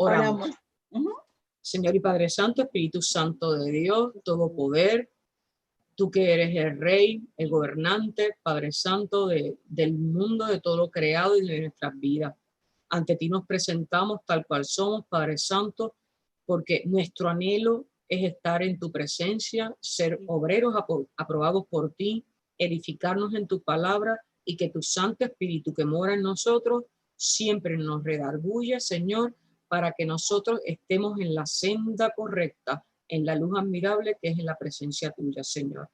Oramos. Oramos. Ujú. Señor y Padre Santo, Espíritu Santo de Dios, todo poder, tú que eres el Rey, el gobernante, Padre Santo del mundo, de todo lo creado y de nuestras vidas. Ante ti nos presentamos tal cual somos, Padre Santo, porque nuestro anhelo es estar en tu presencia, ser obreros aprobados por ti, edificarnos en tu palabra y que tu Santo Espíritu que mora en nosotros siempre nos redarguya, Señor, para que nosotros estemos en la senda correcta, en la luz admirable que es en la presencia tuya, Señor.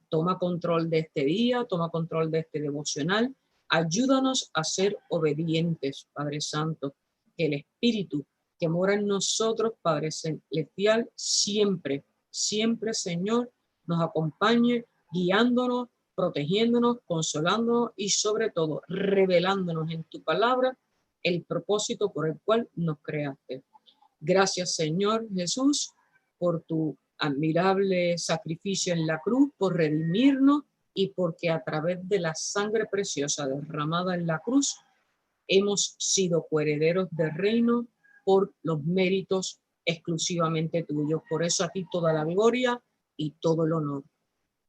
Toma control de este día, toma control de este devocional. Ayúdanos a ser obedientes, Padre Santo, que el Espíritu que mora en nosotros, Padre Celestial, siempre, siempre, Señor, nos acompañe, guiándonos, protegiéndonos, consolándonos y sobre todo revelándonos en tu palabra el propósito por el cual nos creaste. Gracias, Señor Jesús, por tu admirable sacrificio en la cruz, por redimirnos y porque a través de la sangre preciosa derramada en la cruz hemos sido coherederos del reino por los méritos exclusivamente tuyos. Por eso a ti toda la gloria y todo el honor.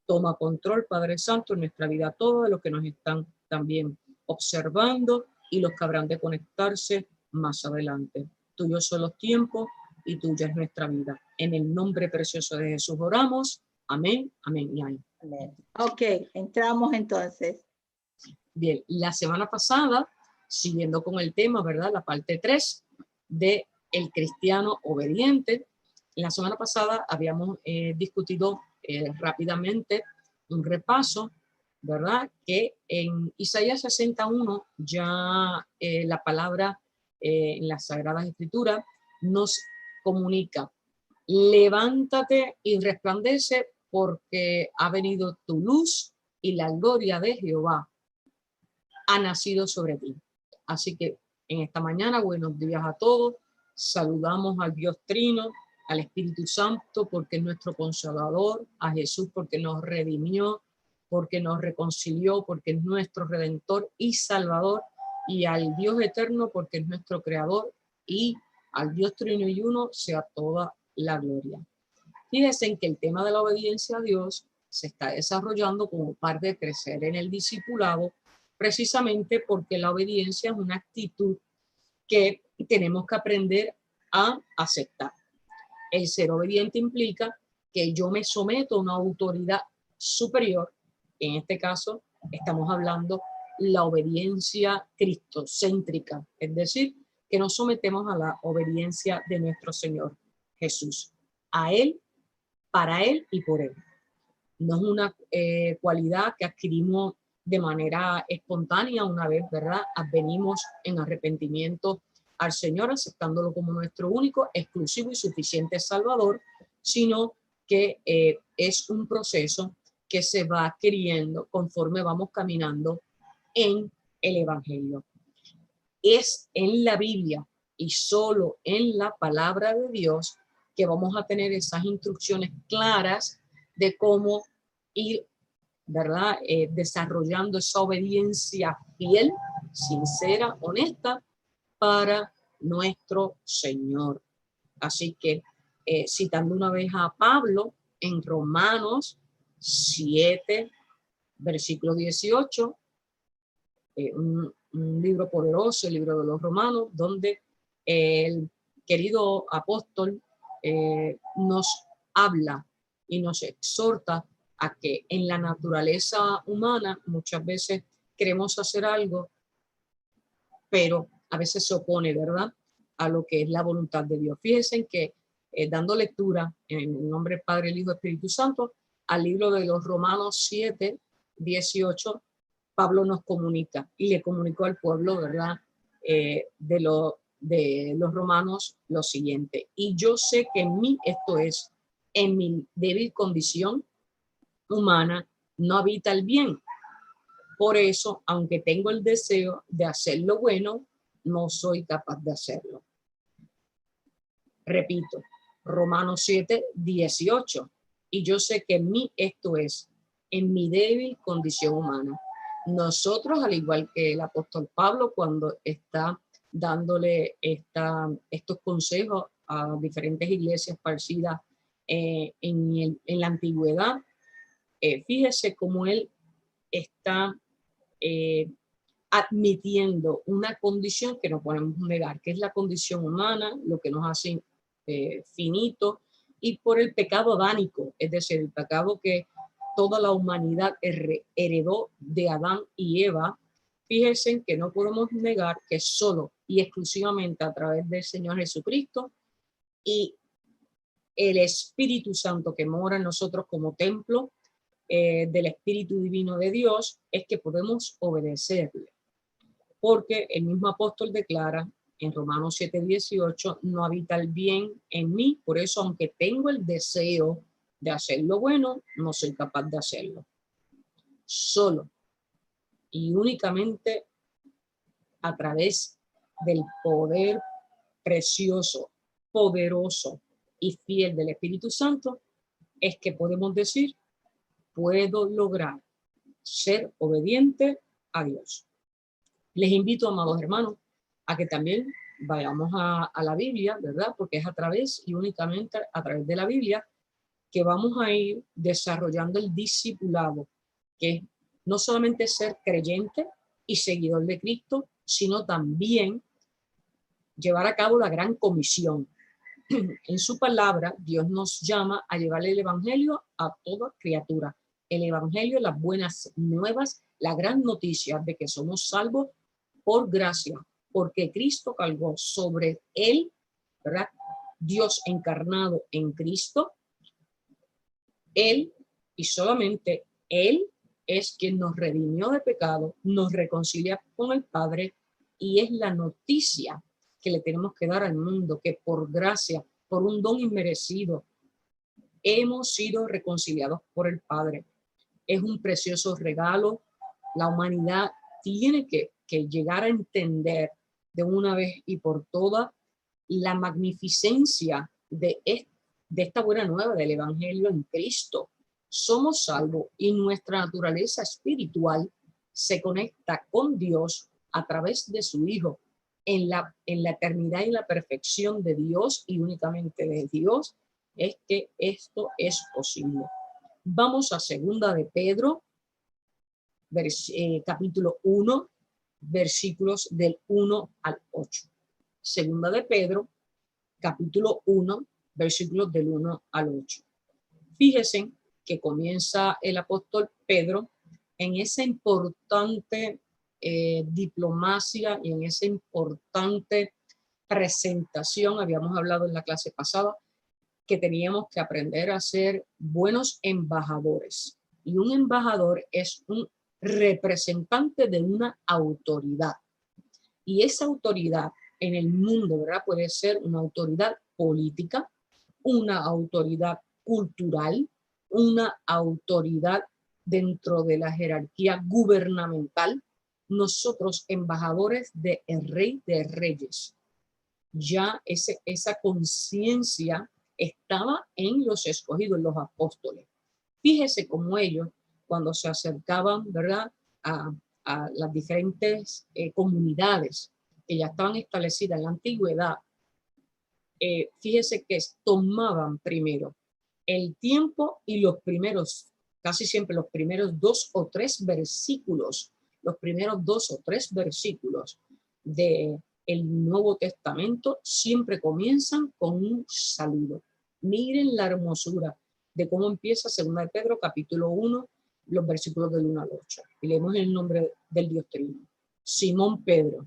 Toma control, Padre Santo, en nuestra vida, todos los que nos están también observando y los que habrán de conectarse más adelante. Tuyos son los tiempos y tuya es nuestra vida. En el nombre precioso de Jesús oramos. Amén, amén y amén. Amén. Ok, entramos entonces. Bien, la semana pasada, siguiendo con el tema, ¿verdad? La parte 3 de el cristiano obediente. La semana pasada habíamos discutido rápidamente un repaso, ¿verdad? Que en Isaías 61 ya la palabra en las Sagradas Escrituras nos comunica: levántate y resplandece porque ha venido tu luz y la gloria de Jehová ha nacido sobre ti. Así que en esta mañana, buenos días a todos. Saludamos al Dios Trino, al Espíritu Santo, porque es nuestro Consolador, a Jesús, porque nos redimió, porque nos reconcilió, porque es nuestro Redentor y Salvador, y al Dios Eterno, porque es nuestro Creador, y al Dios Trino y Uno sea toda la gloria. Fíjense en que el tema de la obediencia a Dios se está desarrollando como parte de crecer en el discipulado, precisamente porque la obediencia es una actitud que tenemos que aprender a aceptar. El ser obediente implica que yo me someto a una autoridad superior. En este caso, estamos hablando la obediencia cristocéntrica, es decir, que nos sometemos a la obediencia de nuestro Señor Jesús, a Él, para Él y por Él. No es una cualidad que adquirimos de manera espontánea una vez, ¿verdad? Venimos en arrepentimiento al Señor, aceptándolo como nuestro único, exclusivo y suficiente Salvador, sino que es un proceso que se va adquiriendo conforme vamos caminando en el Evangelio. Es en la Biblia y solo en la palabra de Dios que vamos a tener esas instrucciones claras de cómo ir, ¿verdad? Desarrollando esa obediencia fiel, sincera, honesta para nuestro Señor. Así que, citando una vez a Pablo en Romanos 7, versículo 18, un libro poderoso, el libro de los Romanos, donde el querido apóstol nos habla y nos exhorta a que en la naturaleza humana muchas veces queremos hacer algo, pero a veces se opone, ¿verdad?, a lo que es la voluntad de Dios. Fíjense que dando lectura en el nombre del Padre, el Hijo y el Espíritu Santo, al libro de los Romanos 7, 18, Pablo nos comunica y le comunicó al pueblo, ¿verdad?, de los romanos lo siguiente: y yo sé que en mí, esto es, en mi débil condición humana, no habita el bien. Por eso, aunque tengo el deseo de hacer lo bueno, no soy capaz de hacerlo. Repito, Romanos 7, 18. Y yo sé que en mí, esto es, en mi débil condición humana. Nosotros, al igual que el apóstol Pablo, cuando está dándole estos consejos a diferentes iglesias esparcidas en la antigüedad. Fíjese cómo él está admitiendo una condición que no podemos negar, que es la condición humana, lo que nos hace finitos, y por el pecado adánico, es decir, el pecado que toda la humanidad heredó de Adán y Eva. Fíjense que no podemos negar que solo y exclusivamente a través del Señor Jesucristo y el Espíritu Santo que mora en nosotros como templo del Espíritu Divino de Dios es que podemos obedecerle. Porque el mismo apóstol declara en Romanos 7:18, no habita el bien en mí, por eso aunque tengo el deseo de hacer lo bueno, no soy capaz de hacerlo. Solo y únicamente a través del poder precioso, poderoso y fiel del Espíritu Santo es que podemos decir, puedo lograr ser obediente a Dios. Les invito, amados hermanos, a que también vayamos a la Biblia, ¿verdad? Porque es a través y únicamente a través de la Biblia que vamos a ir desarrollando el discipulado, que es no solamente ser creyente y seguidor de Cristo, sino también llevar a cabo la gran comisión. En su palabra, Dios nos llama a llevarle el evangelio a toda criatura. El evangelio, las buenas nuevas, la gran noticia de que somos salvos por gracia, porque Cristo cargó sobre él, ¿verdad? Dios encarnado en Cristo, él y solamente él es quien nos redimió de pecado, nos reconcilia con el Padre y es la noticia que le tenemos que dar al mundo, que por gracia, por un don inmerecido, hemos sido reconciliados por el Padre. Es un precioso regalo. La humanidad tiene que llegar a entender de una vez y por todas la magnificencia de esta buena nueva del Evangelio en Cristo. Somos salvos y nuestra naturaleza espiritual se conecta con Dios a través de su Hijo. En la eternidad y la perfección de Dios y únicamente de Dios es que esto es posible. Vamos a segunda de Pedro, capítulo 1, versículos del 1 al 8. Segunda de Pedro, capítulo 1, versículos del 1 al 8. Fíjense que comienza el apóstol Pedro en esa importante diplomacia y en esa importante presentación. Habíamos hablado en la clase pasada que teníamos que aprender a ser buenos embajadores. Y un embajador es un representante de una autoridad. Y esa autoridad en el mundo, ¿verdad? Puede ser una autoridad política, una autoridad cultural, una autoridad dentro de la jerarquía gubernamental. Nosotros, embajadores del Rey de Reyes, ya esa conciencia estaba en los escogidos, en los apóstoles. Fíjese cómo ellos, cuando se acercaban, ¿verdad?, a las diferentes comunidades que ya estaban establecidas en la antigüedad, fíjese que tomaban primero el tiempo y los primeros, casi siempre los primeros 2 o 3 versículos, de el Nuevo Testamento siempre comienzan con un saludo. Miren la hermosura de cómo empieza segunda de Pedro, capítulo 1, los versículos del 1 al 8. Y leemos el nombre del Dios Trino. Simón Pedro,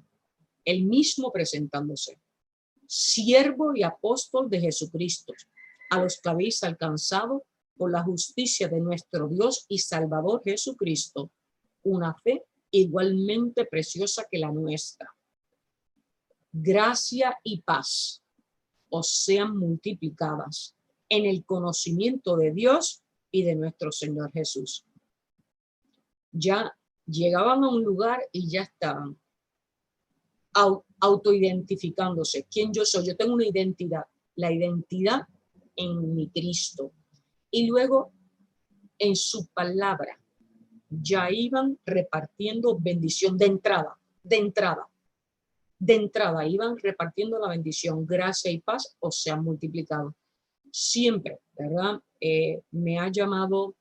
el mismo presentándose, siervo y apóstol de Jesucristo, a los que habéis alcanzado por la justicia de nuestro Dios y Salvador Jesucristo, una fe igualmente preciosa que la nuestra. Gracia y paz os sean multiplicadas en el conocimiento de Dios y de nuestro Señor Jesús. Ya llegaban a un lugar y ya estaban autoidentificándose. ¿Quién yo soy? Yo tengo una identidad, la identidad en mi Cristo. Y luego en su palabra ya iban repartiendo bendición de entrada. de entrada iban repartiendo la bendición, gracia y paz, o se han multiplicado. Siempre, ¿verdad? Me ha llamado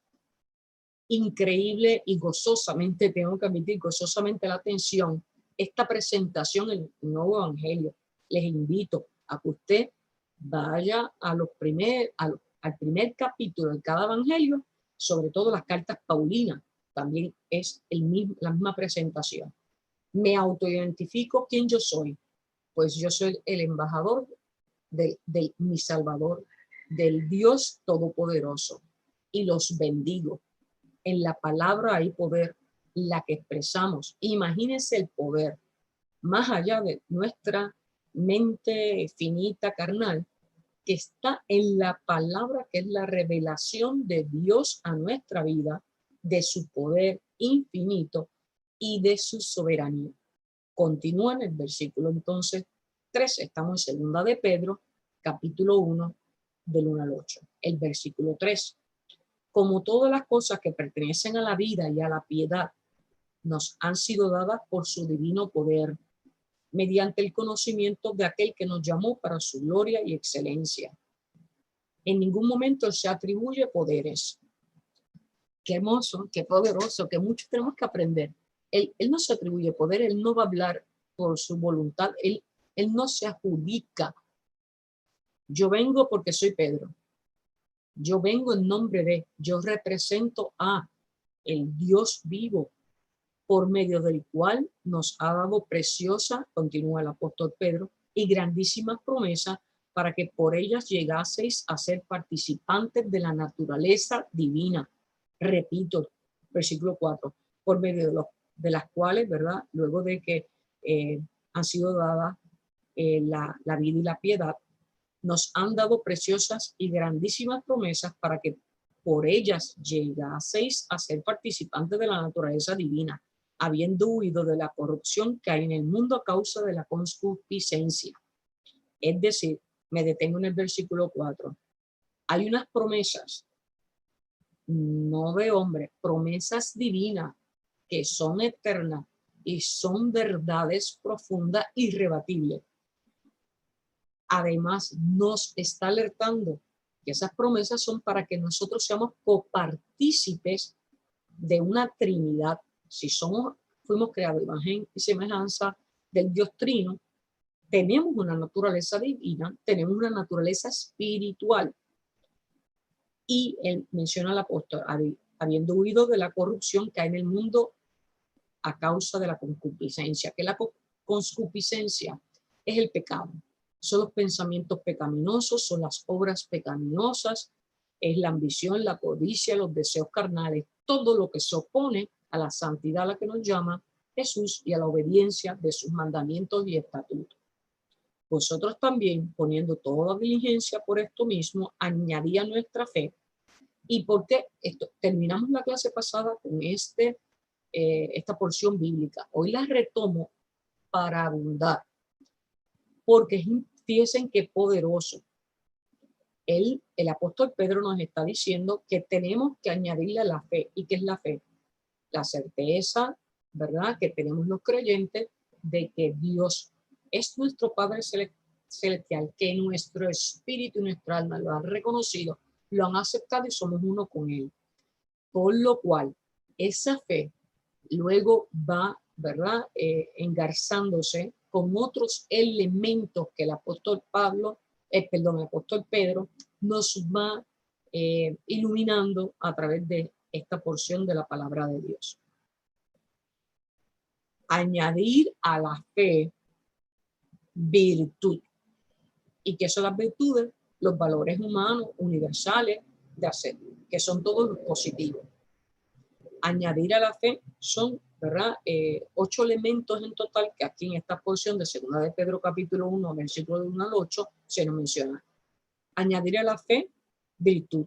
increíble y gozosamente, tengo que admitir, gozosamente la atención esta presentación del nuevo evangelio. Les invito a que usted vaya a al primer capítulo de cada evangelio, sobre todo las cartas paulinas, también es la misma presentación. Me autoidentifico quién yo soy, pues yo soy el embajador de mi Salvador, del Dios Todopoderoso, y los bendigo. En la palabra hay poder, la que expresamos. Imagínense el poder, más allá de nuestra mente finita, carnal, que está en la palabra, que es la revelación de Dios a nuestra vida, de su poder infinito y de su soberanía. Continúa en el versículo entonces 3, estamos en 2 de Pedro, capítulo 1, del 1 al 8. El versículo 3. Como todas las cosas que pertenecen a la vida y a la piedad nos han sido dadas por su divino poder, mediante el conocimiento de aquel que nos llamó para su gloria y excelencia. En ningún momento se atribuye poderes. Qué hermoso, qué poderoso, que mucho tenemos que aprender. Él no se atribuye poder, él no va a hablar por su voluntad, él no se adjudica. Yo vengo porque soy Pedro. Yo vengo en nombre de, yo represento a el Dios vivo, por medio del cual nos ha dado preciosa, continúa el apóstol Pedro, y grandísimas promesas para que por ellas llegaseis a ser participantes de la naturaleza divina. Repito, versículo 4, por medio de las cuales, ¿verdad? Luego de que han sido dadas la vida y la piedad, nos han dado preciosas y grandísimas promesas para que por ellas llegaseis a ser participantes de la naturaleza divina, habiendo huido de la corrupción que hay en el mundo a causa de la concupiscencia. Es decir, me detengo en el versículo 4. Hay unas promesas, no de hombre, promesas divinas que son eternas y son verdades profundas, irrebatibles. Además, nos está alertando que esas promesas son para que nosotros seamos copartícipes de una Trinidad. Si fuimos creados imagen y semejanza del Dios Trino, tenemos una naturaleza divina, tenemos una naturaleza espiritual. Y él menciona al apóstol, habiendo huido de la corrupción que hay en el mundo a causa de la concupiscencia, que la concupiscencia es el pecado. Son los pensamientos pecaminosos, son las obras pecaminosas, es la ambición, la codicia, los deseos carnales, todo lo que se opone a la santidad a la que nos llama Jesús y a la obediencia de sus mandamientos y estatutos. Vosotros también, poniendo toda diligencia por esto mismo, añadía nuestra fe. ¿Y por qué esto? Terminamos la clase pasada con esta porción bíblica. Hoy la retomo para abundar, porque fíjense qué poderoso. El apóstol Pedro nos está diciendo que tenemos que añadirle a la fe. ¿Y qué es la fe? La certeza, ¿verdad?, que tenemos los creyentes de que Dios es nuestro Padre celestial, que nuestro espíritu y nuestra alma lo han reconocido, lo han aceptado y somos uno con Él. Por lo cual, esa fe luego va, ¿verdad?, engarzándose con otros elementos que el apóstol el apóstol Pedro nos va iluminando a través de esta porción de la palabra de Dios. Añadir a la fe virtud. ¿Y qué son las virtudes? Los valores humanos universales de hacer, que son todos los positivos. Añadir a la fe son, ¿verdad?, 8 elementos en total que aquí en esta porción de 2 de Pedro capítulo 1, versículo 1 al 8, se nos menciona. Añadir a la fe virtud.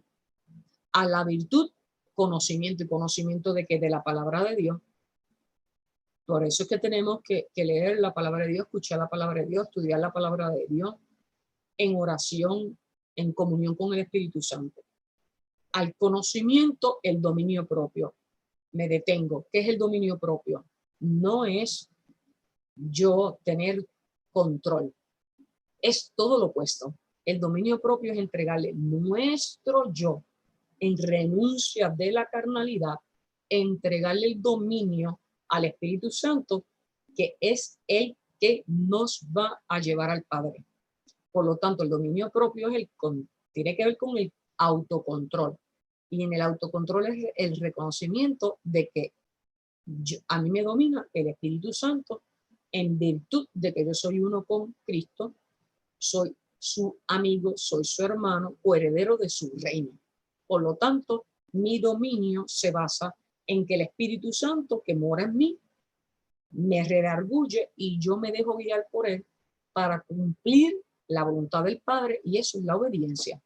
A la virtud, conocimiento. ¿Y conocimiento de qué? De la palabra de Dios. Por eso es que tenemos que leer la palabra de Dios, escuchar la palabra de Dios, estudiar la palabra de Dios en oración, en comunión con el Espíritu Santo. Al conocimiento, el dominio propio. Me detengo. ¿Qué es el dominio propio? No es yo tener control. Es todo lo opuesto. El dominio propio es entregarle nuestro yo en renuncia de la carnalidad, entregarle el dominio al Espíritu Santo, que es el que nos va a llevar al Padre. Por lo tanto, el dominio propio es tiene que ver con el autocontrol. Y en el autocontrol es el reconocimiento de que a mí me domina el Espíritu Santo en virtud de que yo soy uno con Cristo, soy su amigo, soy su hermano o heredero de su reino. Por lo tanto, mi dominio se basa en que el Espíritu Santo que mora en mí me redarguye y yo me dejo guiar por él para cumplir la voluntad del Padre, y eso es la obediencia.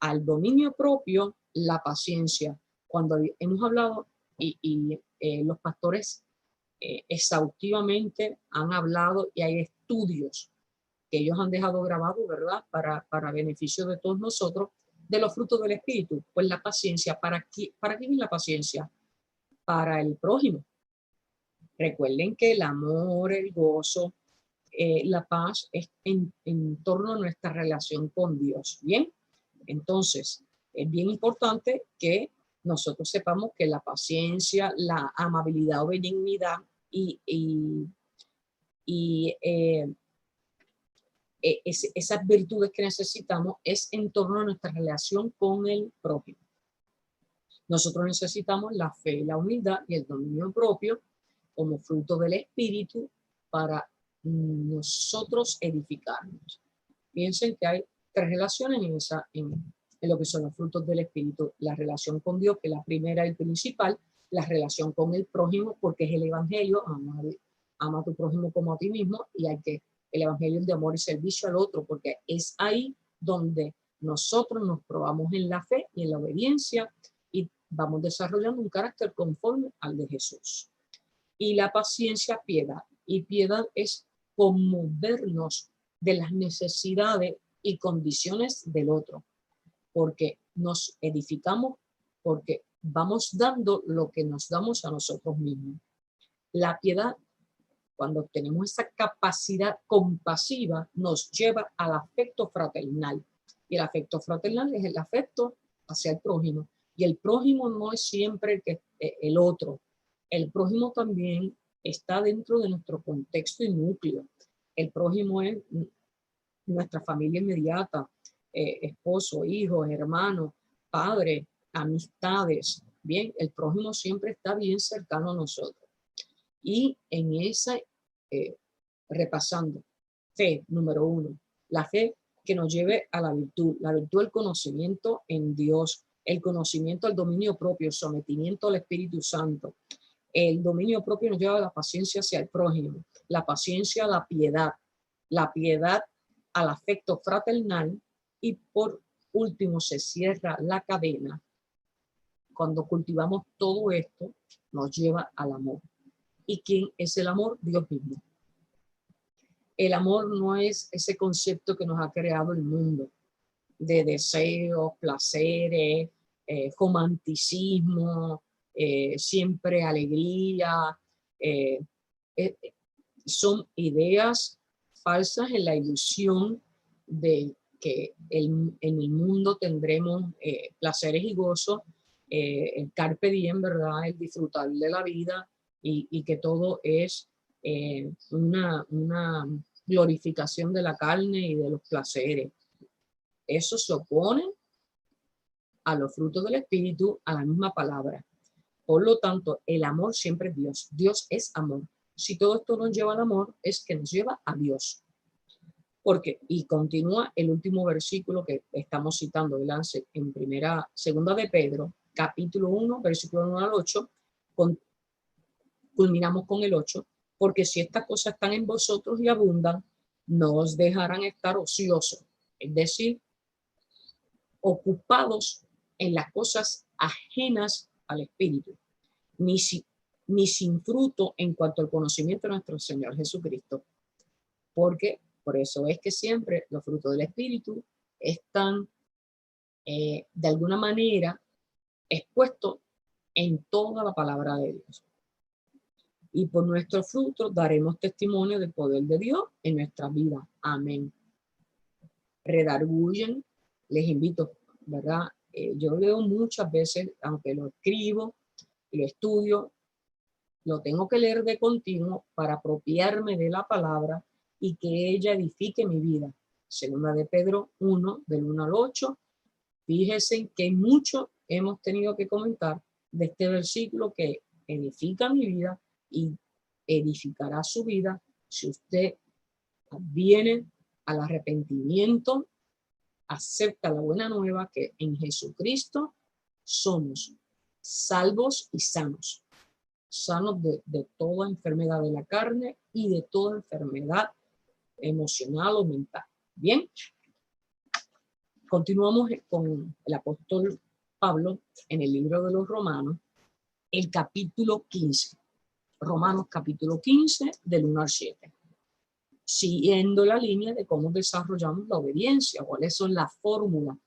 Al dominio propio, la paciencia. Cuando hemos hablado y los pastores exhaustivamente han hablado, y hay estudios que ellos han dejado grabados, ¿verdad? Para beneficio de todos nosotros, de los frutos del Espíritu. Pues la paciencia, ¿para quién es la paciencia? Para el prójimo. Recuerden que el amor, el gozo, la paz es en torno a nuestra relación con Dios. Bien, entonces es bien importante que nosotros sepamos que la paciencia, la amabilidad o benignidad esas virtudes que necesitamos es en torno a nuestra relación con el prójimo. Nosotros necesitamos la fe, la humildad y el dominio propio como fruto del Espíritu para nosotros edificarnos. Piensen que hay tres relaciones en lo que son los frutos del Espíritu. La relación con Dios, que es la primera y principal, la relación con el prójimo, porque es el Evangelio, ama a tu prójimo como a ti mismo, y el Evangelio es de amor y servicio al otro, porque es ahí donde nosotros nos probamos en la fe y en la obediencia y vamos desarrollando un carácter conforme al de Jesús. Y la paciencia, piedad. Y piedad es conmovernos de las necesidades y condiciones del otro, porque nos edificamos, porque vamos dando lo que nos damos a nosotros mismos. La piedad, cuando tenemos esa capacidad compasiva, nos lleva al afecto fraternal. Y el afecto fraternal es el afecto hacia el prójimo. Y el prójimo no es siempre el otro. El prójimo también está dentro de nuestro contexto y núcleo. El prójimo es nuestra familia inmediata, esposo, hijos, hermanos, padres, amistades. Bien, el prójimo siempre está bien cercano a nosotros. Y en esa, repasando, fe, número 1, la fe que nos lleve a la virtud del conocimiento en Dios, el conocimiento al dominio propio, sometimiento al Espíritu Santo. El dominio propio nos lleva a la paciencia hacia el prójimo, la paciencia a la piedad al afecto fraternal, y por último se cierra la cadena. Cuando cultivamos todo esto, nos lleva al amor. ¿Y quién es el amor? Dios mismo. El amor no es ese concepto que nos ha creado el mundo de deseos, placeres, romanticismo, siempre alegría. Son ideas falsas en la ilusión de que en el mundo tendremos placeres y gozos, el carpe diem, ¿verdad? El disfrutar de la vida y que todo es una glorificación de la carne y de los placeres. Eso se opone a los frutos del Espíritu, a la misma palabra. Por lo tanto, el amor siempre es Dios. Dios es amor. Si todo esto nos lleva al amor, es que nos lleva a Dios. Porque, y continúa el último versículo que estamos citando en segunda de Pedro, capítulo 1, versículo 1 al 8, culminamos con el 8, porque si estas cosas están en vosotros y abundan, no os dejarán estar ociosos, es decir, ocupados en las cosas ajenas al Espíritu, ni sin fruto en cuanto al conocimiento de nuestro Señor Jesucristo. Porque por eso es que siempre los frutos del Espíritu están de alguna manera expuestos en toda la palabra de Dios. y por nuestros frutos daremos testimonio del poder de Dios en nuestras vidas. Amén. Redarguyen, les invito, ¿verdad? Yo lo leo muchas veces, aunque lo escribo y lo estudio, lo tengo que leer de continuo para apropiarme de la palabra y que ella edifique mi vida. Segunda de Pedro 1, del 1 al 8. Fíjense que mucho hemos tenido que comentar de este versículo que edifica mi vida y edificará su vida si usted viene al arrepentimiento, acepta la buena nueva que en Jesucristo somos salvos y sanos. Sanos de toda enfermedad de la carne y de toda enfermedad emocional o mental. Bien, continuamos con el apóstol Pablo en el libro de los Romanos, el capítulo 15. Romanos capítulo 15, del 1 al 7. Siguiendo la línea de cómo desarrollamos la obediencia, cuáles son las fórmulas,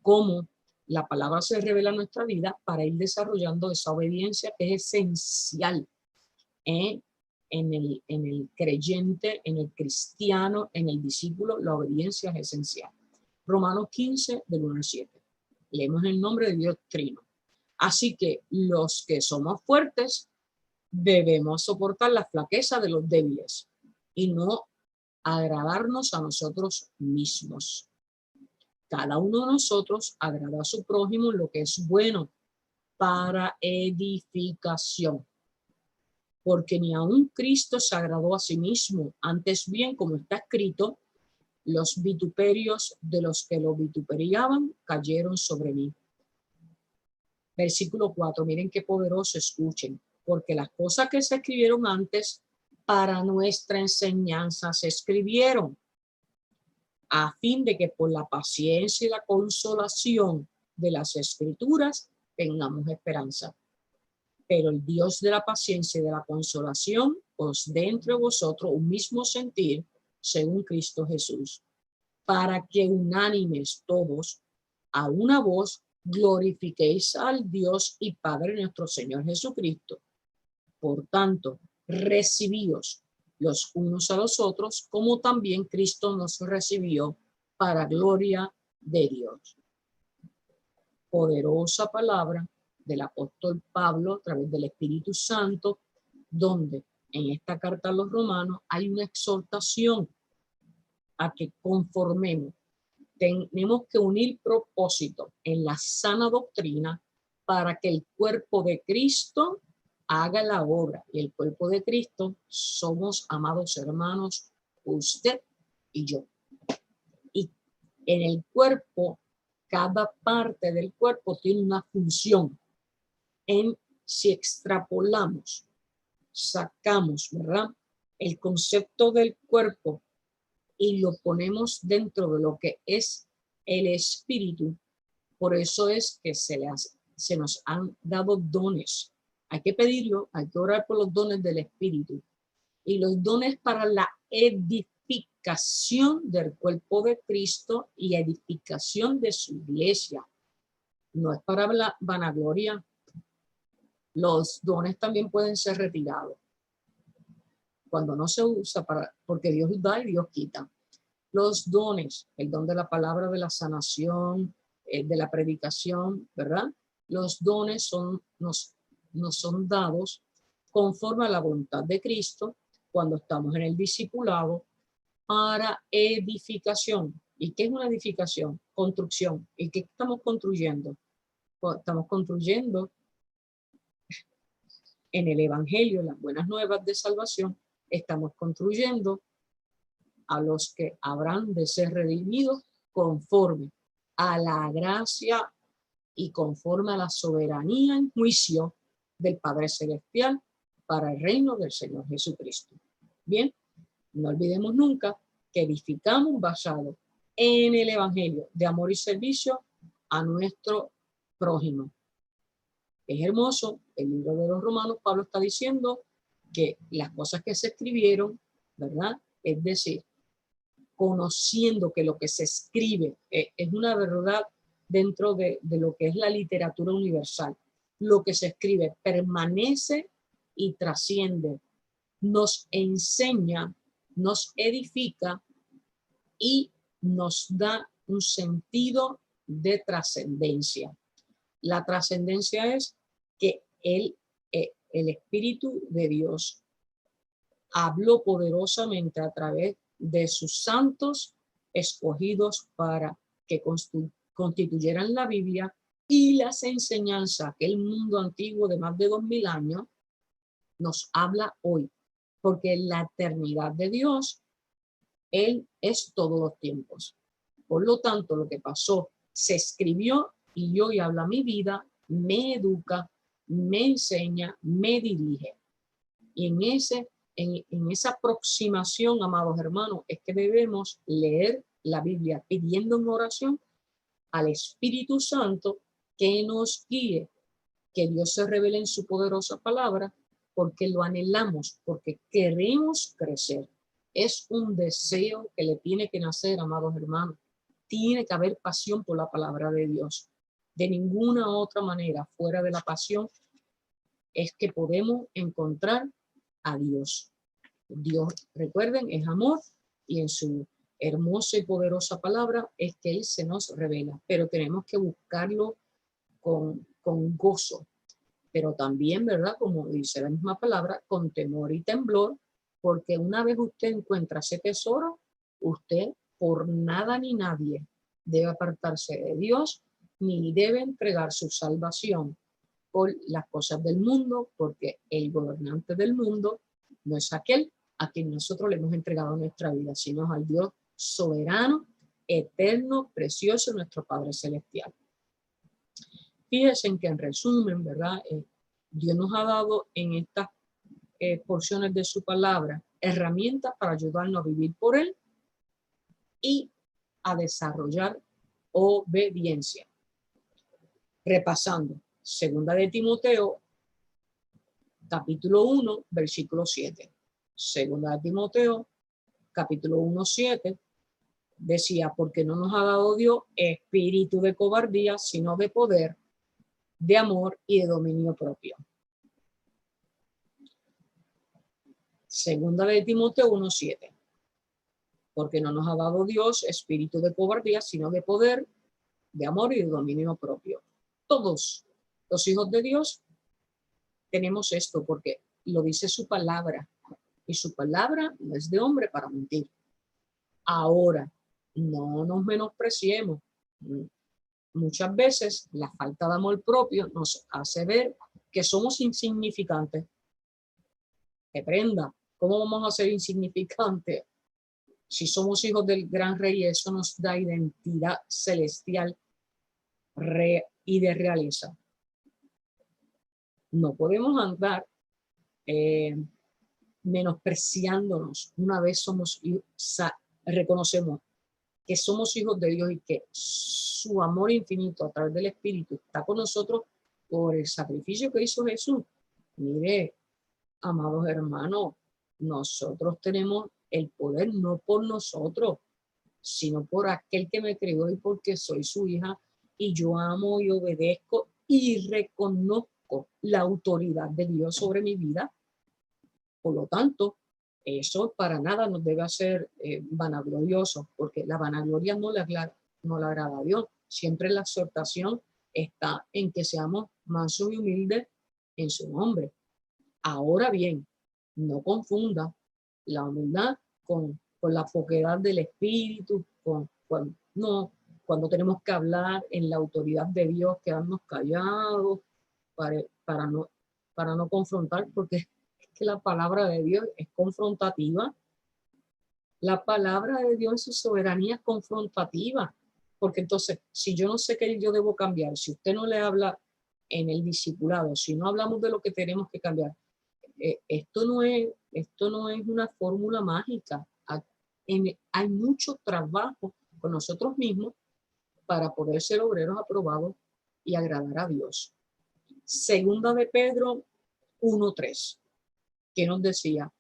cómo la palabra se revela en nuestra vida para ir desarrollando esa obediencia que es esencial en el creyente, en el cristiano, en el discípulo. La obediencia es esencial. Romanos 15, del 1 al 7. Leemos el nombre de Dios Trino. Así que los que somos fuertes debemos soportar la flaqueza de los débiles y no agradarnos a nosotros mismos. Cada uno de nosotros agrada a su prójimo en lo que es bueno para edificación. Porque ni aun Cristo se agradó a sí mismo, antes bien, como está escrito, los vituperios de los que lo vituperiaban cayeron sobre mí. Versículo 4, miren qué poderoso, escuchen. Porque las cosas que se escribieron antes para nuestra enseñanza se escribieron, a fin de que por la paciencia y la consolación de las escrituras tengamos esperanza. Pero el Dios de la paciencia y de la consolación os dé entre vosotros un mismo sentir según Cristo Jesús, para que unánimes todos a una voz glorifiquéis al Dios y Padre nuestro Señor Jesucristo. Por tanto, recibíos los unos a los otros, como también Cristo nos recibió para gloria de Dios. Poderosa palabra del apóstol Pablo a través del Espíritu Santo, donde en esta carta a los romanos hay una exhortación a que conformemos. Tenemos que unir propósito en la sana doctrina para que el cuerpo de Cristo haga la obra. Y el cuerpo de Cristo somos, amados hermanos, usted y yo. Y en el cuerpo, cada parte del cuerpo tiene una función. Si extrapolamos, sacamos, ¿verdad?, el concepto del cuerpo y lo ponemos dentro de lo que es el espíritu, por eso es que se nos han dado dones. Hay que pedirlo, hay que orar por los dones del espíritu. Y los dones para la edificación del cuerpo de Cristo y edificación de su iglesia. No es para la vanagloria. Los dones también pueden ser retirados cuando no se usa porque Dios da y Dios quita. Los dones, el don de la palabra, de la sanación, de la predicación, ¿verdad? Los dones nos son dados conforme a la voluntad de Cristo cuando estamos en el discipulado para edificación. ¿Y qué es una edificación? Construcción. ¿Y qué estamos construyendo? Estamos construyendo en el Evangelio, las buenas nuevas de salvación, estamos construyendo a los que habrán de ser redimidos conforme a la gracia y conforme a la soberanía en juicio del Padre Celestial para el reino del Señor Jesucristo. Bien, no olvidemos nunca que edificamos basado en el Evangelio de amor y servicio a nuestro prójimo. Es hermoso, el libro de los Romanos, Pablo está diciendo que las cosas que se escribieron, ¿verdad? Es decir, conociendo que lo que se escribe es una verdad dentro de lo que es la literatura universal. Lo que se escribe permanece y trasciende nos enseña, nos edifica y nos da un sentido de trascendencia. La trascendencia es que el Espíritu de Dios habló poderosamente a través de sus santos escogidos para que constituyeran la Biblia y las enseñanzas que el mundo antiguo de más de 2000 años nos habla hoy, porque la eternidad de Dios, Él es todos los tiempos. Por lo tanto, lo que pasó se escribió y hoy habla mi vida, me educa, me enseña, me dirige. Y en esa aproximación, amados hermanos, es que debemos leer la Biblia pidiendo en oración al Espíritu Santo que nos guíe, que Dios se revele en su poderosa palabra, porque lo anhelamos, porque queremos crecer. Es un deseo que le tiene que nacer, amados hermanos. Tiene que haber pasión por la palabra de Dios. De ninguna otra manera, fuera de la pasión, es que podemos encontrar a Dios. Dios, recuerden, es amor y en su hermosa y poderosa palabra es que Él se nos revela, pero tenemos que buscarlo con gozo, pero también, ¿verdad? Como dice la misma palabra, con temor y temblor, porque una vez usted encuentra ese tesoro, usted por nada ni nadie debe apartarse de Dios, ni debe entregar su salvación por las cosas del mundo, porque el gobernante del mundo no es aquel a quien nosotros le hemos entregado nuestra vida, sino al Dios soberano, eterno, precioso, nuestro Padre Celestial. Fíjense en que en resumen, ¿verdad? Dios nos ha dado en estas porciones de su palabra herramientas para ayudarnos a vivir por Él y a desarrollar obediencia. Repasando, segunda de Timoteo, capítulo 1, versículo 7. Segunda de Timoteo, capítulo 1, 7, decía, porque no nos ha dado Dios espíritu de cobardía, sino de poder, de amor y de dominio propio. Segunda de Timoteo 1, 7. Porque no nos ha dado Dios espíritu de cobardía, sino de poder, de amor y de dominio propio. Todos los hijos de Dios tenemos esto porque lo dice su palabra. Y su palabra no es de hombre para mentir. Ahora, no nos menospreciemos. Muchas veces la falta de amor propio nos hace ver que somos insignificantes. Que prenda, ¿cómo vamos a ser insignificantes? Si somos hijos del gran rey, eso nos da identidad celestial y de realeza. No podemos andar menospreciándonos una vez reconocemos que somos hijos de Dios y que su amor infinito a través del Espíritu está con nosotros por el sacrificio que hizo Jesús. Mire, amados hermanos, nosotros tenemos el poder no por nosotros, sino por aquel que me creó y porque soy su hija y yo amo y obedezco y reconozco la autoridad de Dios sobre mi vida. Por lo tanto, eso para nada nos debe hacer vanagloriosos, porque la vanagloria no le agrada a Dios. Siempre la exhortación está en que seamos mansos y humildes en su nombre. Ahora bien, no confunda la humildad con la foquedad del espíritu, cuando tenemos que hablar en la autoridad de Dios, quedarnos callados para no confrontar, porque es que la palabra de Dios es confrontativa. La palabra de Dios en su soberanía es confrontativa, porque entonces, si yo no sé qué yo debo cambiar, si usted no le habla en el discipulado, si no hablamos de lo que tenemos que cambiar, esto no es una fórmula mágica. Hay mucho trabajo con nosotros mismos para poder ser obreros aprobados y agradar a Dios. Segunda de Pedro 1:3. ¿Qué nos decía?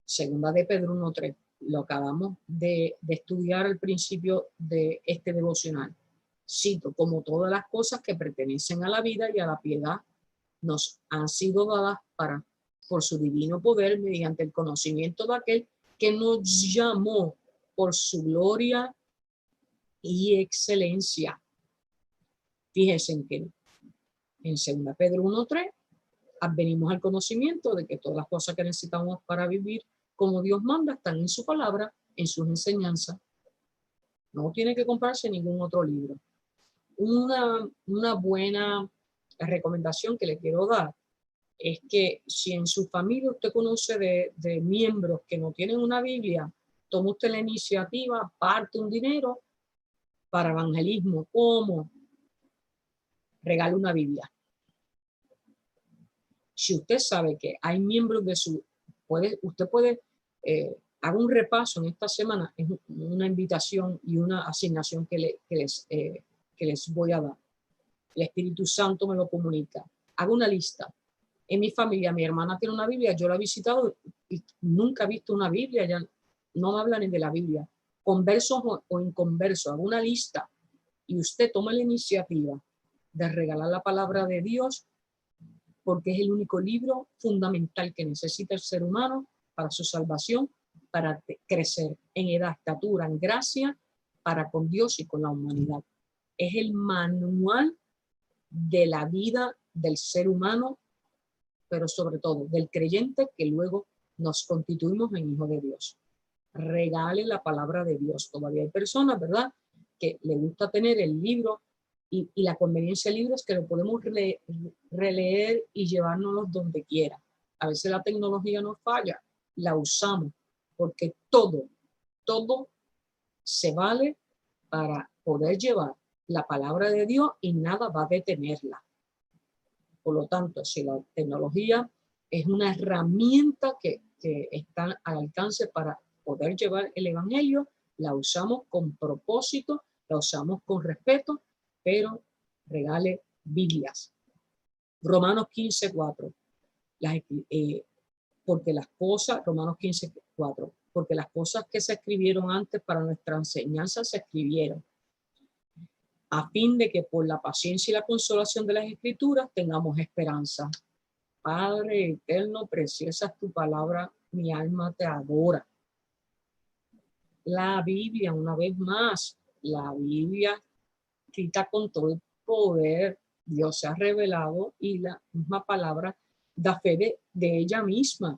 Segunda de Pedro 1:3. Lo acabamos de estudiar al principio de este devocional. Cito, como todas las cosas que pertenecen a la vida y a la piedad nos han sido dadas por su divino poder, mediante el conocimiento de aquel que nos llamó por su gloria y excelencia. Fíjense en que en 2 Pedro 1:3 venimos al conocimiento de que todas las cosas que necesitamos para vivir como Dios manda están en su palabra, en sus enseñanzas. No tiene que comprarse ningún otro libro. Una buena recomendación que le quiero dar es que si en su familia usted conoce de miembros que no tienen una Biblia, tome usted la iniciativa, parte un dinero para evangelismo. ¿Cómo? Regale una Biblia. Si usted sabe que hay miembros de su... usted puede... haga un repaso en esta semana, es una invitación y una asignación que les voy a dar. El Espíritu Santo me lo comunica. Haga una lista. En mi familia, mi hermana tiene una Biblia, yo la he visitado y nunca he visto una Biblia, ya no me hablan ni de la Biblia. Conversos o inconversos, haga una lista y usted toma la iniciativa de regalar la palabra de Dios, porque es el único libro fundamental que necesita el ser humano para su salvación, para crecer en edad, estatura, en gracia, para con Dios y con la humanidad. Es el manual de la vida del ser humano, pero sobre todo del creyente que luego nos constituimos en hijos de Dios. Regale la palabra de Dios. Todavía hay personas, ¿verdad?, que le gusta tener el libro y la conveniencia del libro es que lo podemos releer y llevárnoslo donde quiera. A veces la tecnología nos falla, la usamos, porque todo se vale para poder llevar la palabra de Dios y nada va a detenerla. Por lo tanto, si la tecnología es una herramienta que está al alcance para poder llevar el evangelio, la usamos con propósito, la usamos con respeto, pero regale Biblias. Romanos 15:4. Romanos 15:4. Porque las cosas que se escribieron antes para nuestra enseñanza se escribieron, a fin de que por la paciencia y la consolación de las Escrituras tengamos esperanza. Padre eterno, preciosa es tu palabra, mi alma te adora. La Biblia, una vez más, la Biblia escrita con todo el poder, Dios se ha revelado y la misma palabra da fe de ella misma.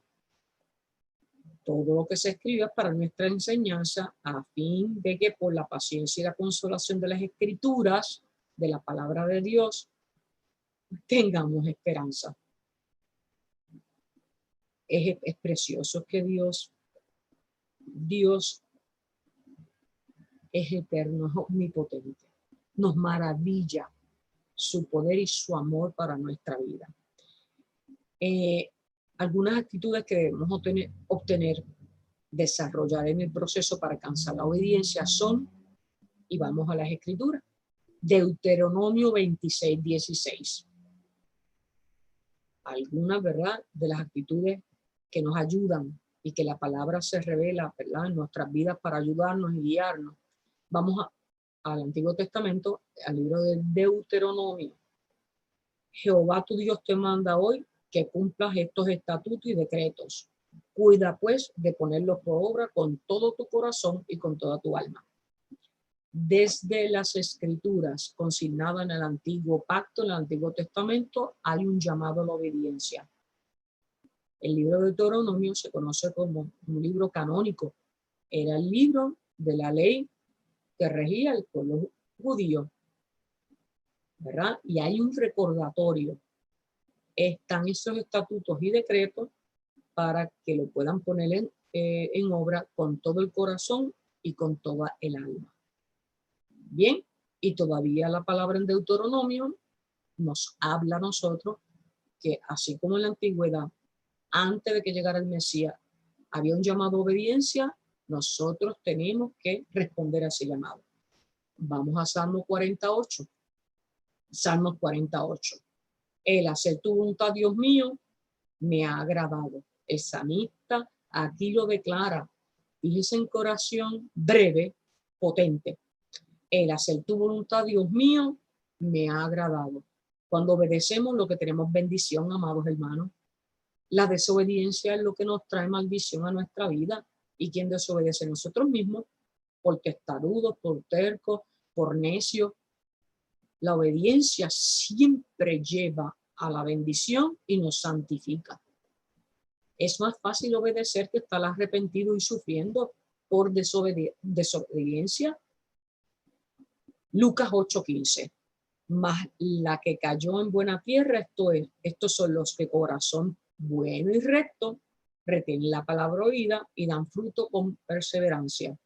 Todo lo que se escribe es para nuestra enseñanza, a fin de que por la paciencia y la consolación de las Escrituras, de la palabra de Dios, tengamos esperanza. Es precioso que Dios es eterno, es omnipotente. Nos maravilla su poder y su amor para nuestra vida. Algunas actitudes que debemos obtener, desarrollar en el proceso para alcanzar la obediencia son, y vamos a las Escrituras, Deuteronomio 26:16. Algunas, ¿verdad?, de las actitudes que nos ayudan y que la palabra se revela, ¿verdad?, en nuestras vidas para ayudarnos y guiarnos. Vamos al Antiguo Testamento, al libro de Deuteronomio. Jehová tu Dios te manda hoy que cumplas estos estatutos y decretos. Cuida pues de ponerlos por obra con todo tu corazón y con toda tu alma. Desde las Escrituras consignadas en el Antiguo Pacto, en el Antiguo Testamento, hay un llamado a la obediencia. El libro de Deuteronomio se conoce como un libro canónico. Era el libro de la ley que regía el pueblo judío, ¿verdad? Y hay un recordatorio. Están esos estatutos y decretos para que lo puedan poner en obra con todo el corazón y con toda el alma. Bien, y todavía la palabra en Deuteronomio nos habla a nosotros que así como en la antigüedad, antes de que llegara el Mesías, había un llamado a obediencia, nosotros tenemos que responder a ese llamado. Vamos a Salmo 48. Salmo 48. El hacer tu voluntad, Dios mío, me ha agradado. El salmista aquí lo declara. Fíjese en oración breve, potente. El hacer tu voluntad, Dios mío, me ha agradado. Cuando obedecemos lo que tenemos bendición, amados hermanos. La desobediencia es lo que nos trae maldición a nuestra vida. ¿Y quién desobedece? Nosotros mismos, por testarudos, por tercos, por necios. La obediencia siempre lleva a la bendición y nos santifica. Es más fácil obedecer que estar arrepentido y sufriendo por desobediencia. Lucas 8:15. Mas la que cayó en buena tierra, estos son los que corazón bueno y recto, retienen la palabra oída y dan fruto con perseverancia.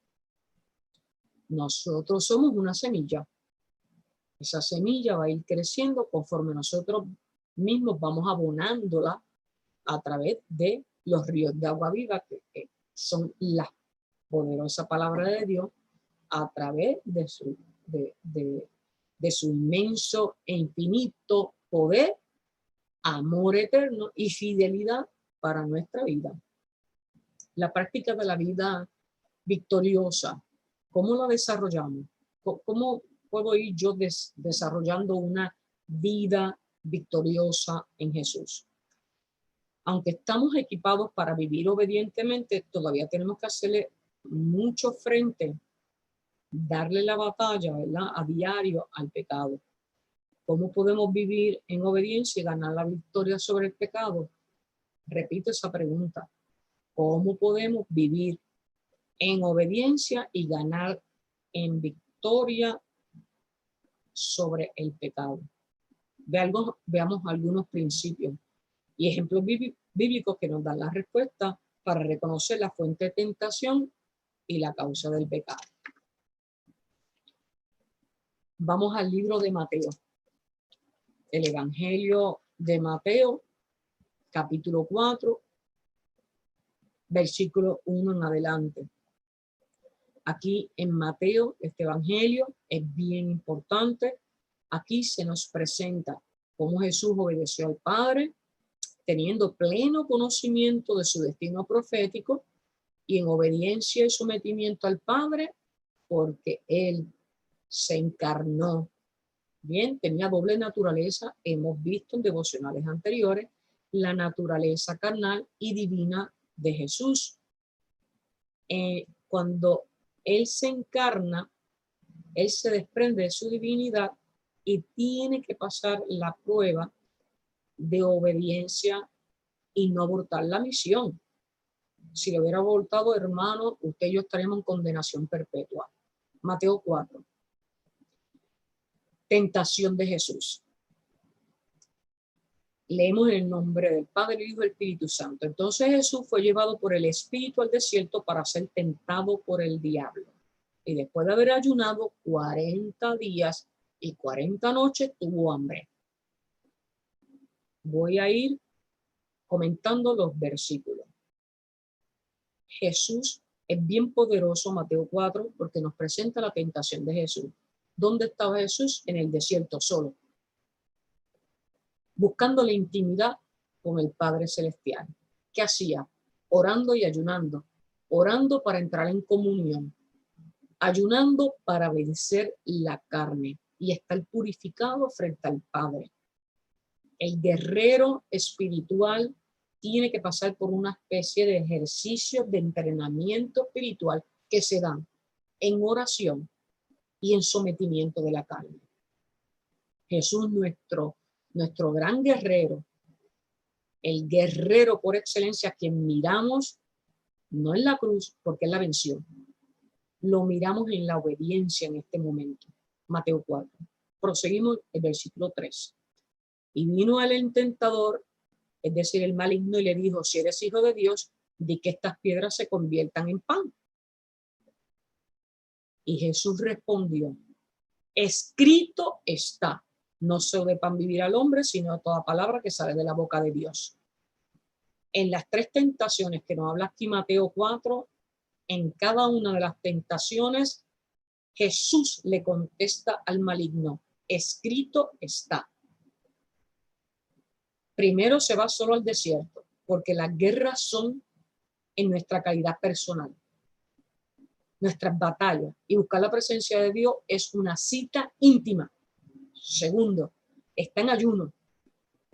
Nosotros somos una semilla. Esa semilla va a ir creciendo conforme nosotros mismos vamos abonándola a través de los ríos de agua viva, que son la poderosa palabra de Dios, a través de su inmenso e infinito poder, amor eterno y fidelidad para nuestra vida. La práctica de la vida victoriosa, ¿cómo la desarrollamos? ¿Cómo puedo ir yo desarrollando una vida victoriosa en Jesús? Aunque estamos equipados para vivir obedientemente, todavía tenemos que hacerle mucho frente, darle la batalla, ¿verdad?, a diario al pecado. ¿Cómo podemos vivir en obediencia y ganar la victoria sobre el pecado? Repito esa pregunta. ¿Cómo podemos vivir en obediencia y ganar en victoria sobre el pecado? Veamos algunos principios y ejemplos bíblicos que nos dan la respuesta para reconocer la fuente de tentación y la causa del pecado. Vamos al libro de Mateo. El Evangelio de Mateo, capítulo 4, versículo 1 en adelante. Aquí en Mateo, este Evangelio es bien importante. Aquí se nos presenta cómo Jesús obedeció al Padre, teniendo pleno conocimiento de su destino profético y en obediencia y sometimiento al Padre, porque Él se encarnó. Bien, tenía doble naturaleza. Hemos visto en devocionales anteriores la naturaleza carnal y divina de Jesús. Cuando Él se encarna, Él se desprende de su divinidad y tiene que pasar la prueba de obediencia y no abortar la misión. Si lo hubiera abortado, hermano, usted y yo estaríamos en condenación perpetua. Mateo 4. Tentación de Jesús. Leemos en el nombre del Padre, el Hijo y el Espíritu Santo. Entonces Jesús fue llevado por el Espíritu al desierto para ser tentado por el diablo. Y después de haber ayunado 40 días y 40 noches, tuvo hambre. Voy a ir comentando los versículos. Jesús es bien poderoso, Mateo 4, porque nos presenta la tentación de Jesús. ¿Dónde estaba Jesús? En el desierto, solo, buscando la intimidad con el Padre Celestial. ¿Qué hacía? Orando y ayunando. Orando para entrar en comunión. Ayunando para vencer la carne y estar purificado frente al Padre. El guerrero espiritual tiene que pasar por una especie de ejercicio de entrenamiento espiritual que se dan en oración y en sometimiento de la carne. Jesús, nuestro gran guerrero, el guerrero por excelencia, quien miramos no en la cruz, porque él la venció, lo miramos en la obediencia en este momento. Mateo 4. Proseguimos el versículo 3. Y vino el tentador, es decir, el maligno, y le dijo: si eres hijo de Dios, di que estas piedras se conviertan en pan. Y Jesús respondió: escrito está, no solo de pan vivirá el hombre, sino de toda palabra que sale de la boca de Dios. En las tres tentaciones que nos habla aquí Mateo 4, en cada una de las tentaciones, Jesús le contesta al maligno: escrito está. Primero se va solo al desierto, porque las guerras son en nuestra calidad personal, nuestras batallas, y buscar la presencia de Dios es una cita íntima. Segundo, está en ayuno,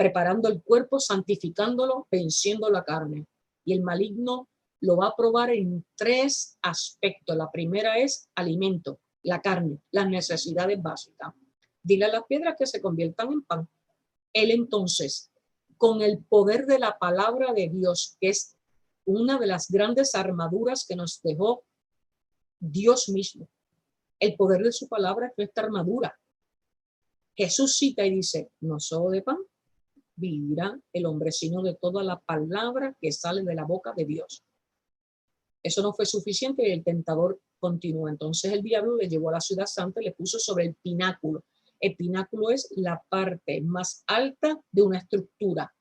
preparando el cuerpo, santificándolo, venciendo la carne. Y el maligno lo va a probar en 3 aspectos. La primera es alimento, la carne, las necesidades básicas. Dile a las piedras que se conviertan en pan. Él entonces, con el poder de la palabra de Dios, que es una de las grandes armaduras que nos dejó Dios mismo, el poder de su palabra es nuestra armadura. Jesús cita y dice, no solo de pan vivirá el hombre, sino de toda la palabra que sale de la boca de Dios. Eso no fue suficiente y el tentador continúa. Entonces el diablo le llevó a la ciudad santa y le puso sobre el pináculo. El pináculo es la parte más alta de una estructura,